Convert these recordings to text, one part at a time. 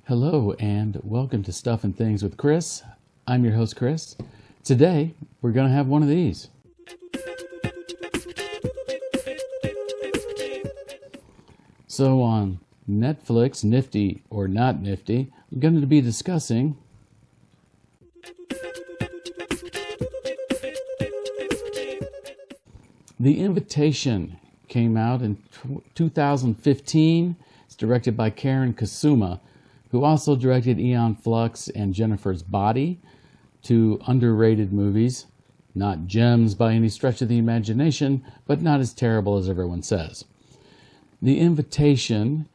Hello and welcome to Stuff and Things with Chris. I'm your host Chris. Today we're going to have one of these. So on Netflix, Nifty or Not Nifty, I'm going to be discussing The Invitation. Came out in 2015. It's directed by Karen Kasuma, who also directed Aeon Flux and Jennifer's Body, two underrated movies. Not gems by any stretch of the imagination, but not as terrible as everyone says. The Invitation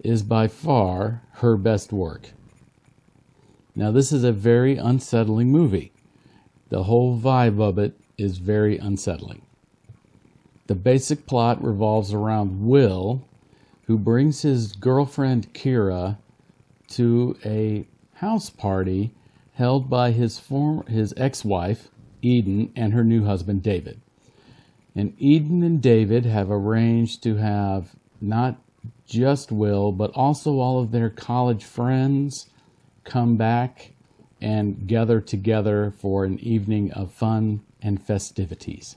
is by far her best work. Now, this is a very unsettling movie. The whole vibe of it is very unsettling. The basic plot revolves around Will, who brings his girlfriend Kira to a house party held by his ex-wife, Eden, and her new husband, David. And Eden and David have arranged to have not just Will, but also all of their college friends come back and gather together for an evening of fun and festivities.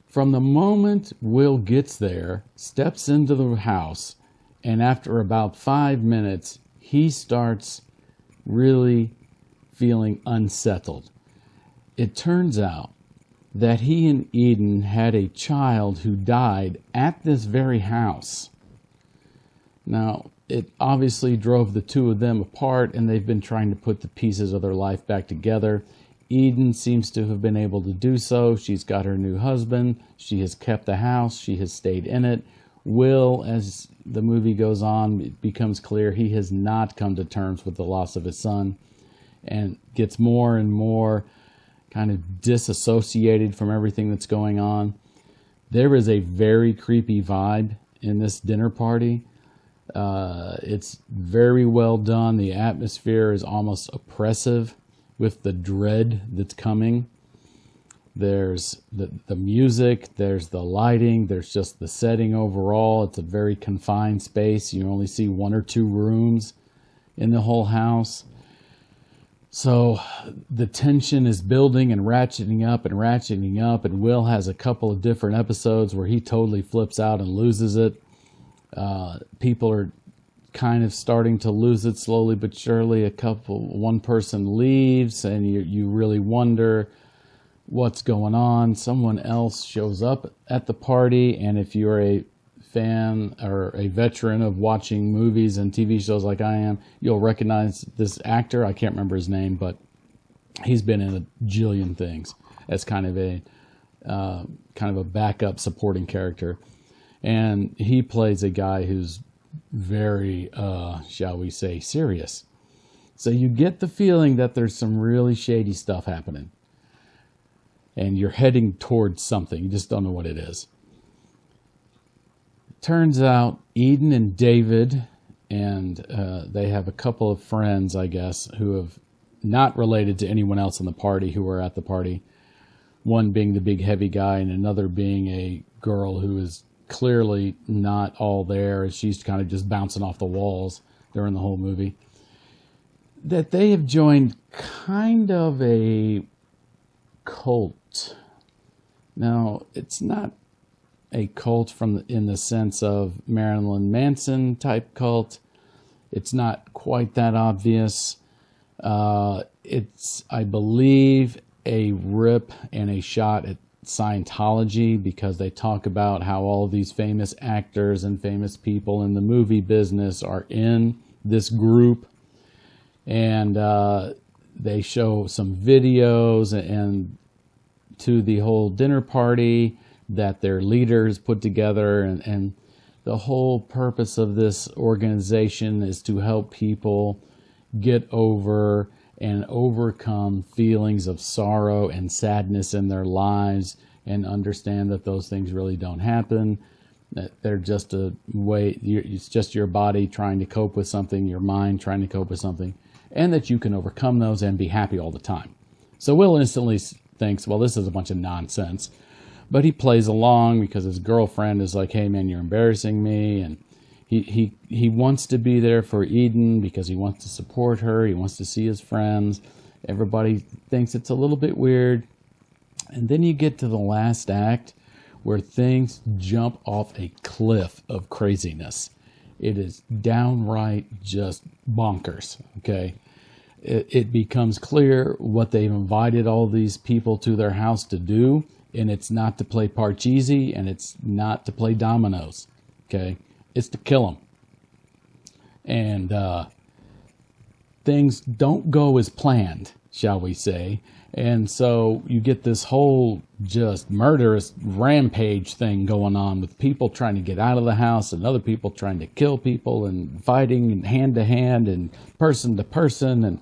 From the moment Will gets there, steps into the house, and after about 5 minutes, he starts really feeling unsettled. It turns out that he and Eden had a child who died at this very house. Now, it obviously drove the two of them apart, and they've been trying to put the pieces of their life back together. Eden seems to have been able to do so. She's got her new husband. She has kept the house. She has stayed in it. Will, as the movie goes on, it becomes clear he has not come to terms with the loss of his son and gets more and more kind of disassociated from everything that's going on. There is a very creepy vibe in this dinner party. It's very well done. The atmosphere is almost oppressive with the dread that's coming. There's the music, there's the lighting, there's just the setting overall. It's a very confined space. You only see 1 or 2 rooms in the whole house. So the tension is building and ratcheting up, and Will has a couple of different episodes where he totally flips out and loses it. People are kind of starting to lose it slowly but surely. One person leaves, and you really wonder what's going on. Someone else shows up at the party, and if you're a fan or a veteran of watching movies and TV shows like I am, you'll recognize this actor. I can't remember his name, but he's been in a jillion things as kind of a backup supporting character, and he plays a guy who's very, shall we say, serious. So you get the feeling that there's some really shady stuff happening, and you're heading towards something. You just don't know what it is. Turns out Eden and David, and they have a couple of friends, I guess, who have not related to anyone else in the party who were at the party. One being the big heavy guy, and another being a girl who is clearly not all there, as she's kind of just bouncing off the walls during the whole movie. That they have joined kind of a cult. Now, it's not a cult in the sense of Marilyn Manson type cult. It's not quite that obvious. It's, I believe, a rip and a shot at Scientology, because they talk about how all of these famous actors and famous people in the movie business are in this group, and they show some videos and to the whole dinner party that their leaders put together, and the whole purpose of this organization is to help people get over and overcome feelings of sorrow and sadness in their lives, and understand that those things really don't happen, that they're just a way, it's just your body trying to cope with something, your mind trying to cope with something, and that you can overcome those and be happy all the time. So Will instantly thinks, well, this is a bunch of nonsense. But he plays along because his girlfriend is like, hey man, you're embarrassing me. And he wants to be there for Eden because he wants to support her. He wants to see his friends. Everybody thinks it's a little bit weird. And then you get to the last act where things jump off a cliff of craziness. It is downright just bonkers, okay? It becomes clear what they've invited all these people to their house to do, and it's not to play Parcheesi, and it's not to play dominoes, okay? It's to kill them. And things don't go as planned, shall we say. And so you get this whole just murderous rampage thing going on with people trying to get out of the house and other people trying to kill people and fighting and hand to hand and person to person. And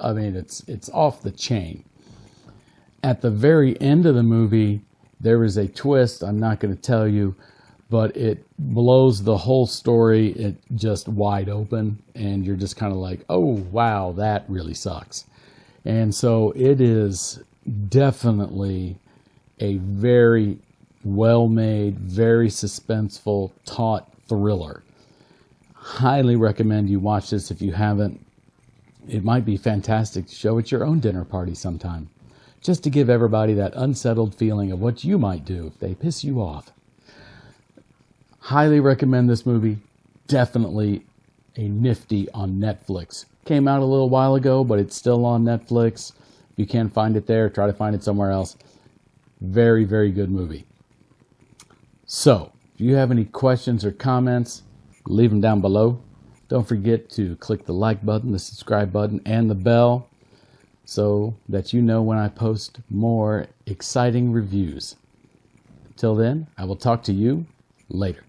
I mean, it's off the chain. At the very end of the movie, there is a twist. I'm not going to tell you, but it blows the whole story just wide open. And you're just kind of like, oh, wow, that really sucks. And so it is definitely a very well-made, very suspenseful, taut thriller. Highly recommend you watch this if you haven't. It might be fantastic to show at your own dinner party sometime, just to give everybody that unsettled feeling of what you might do if they piss you off. Highly recommend this movie. Definitely a Nifty on Netflix. Came out a little while ago, but it's still on Netflix. If you can't find it there, try to find it somewhere else. Very, very good movie. So, if you have any questions or comments, leave them down below. Don't forget to click the like button, the subscribe button, and the bell so that you know when I post more exciting reviews. Till then, I will talk to you later.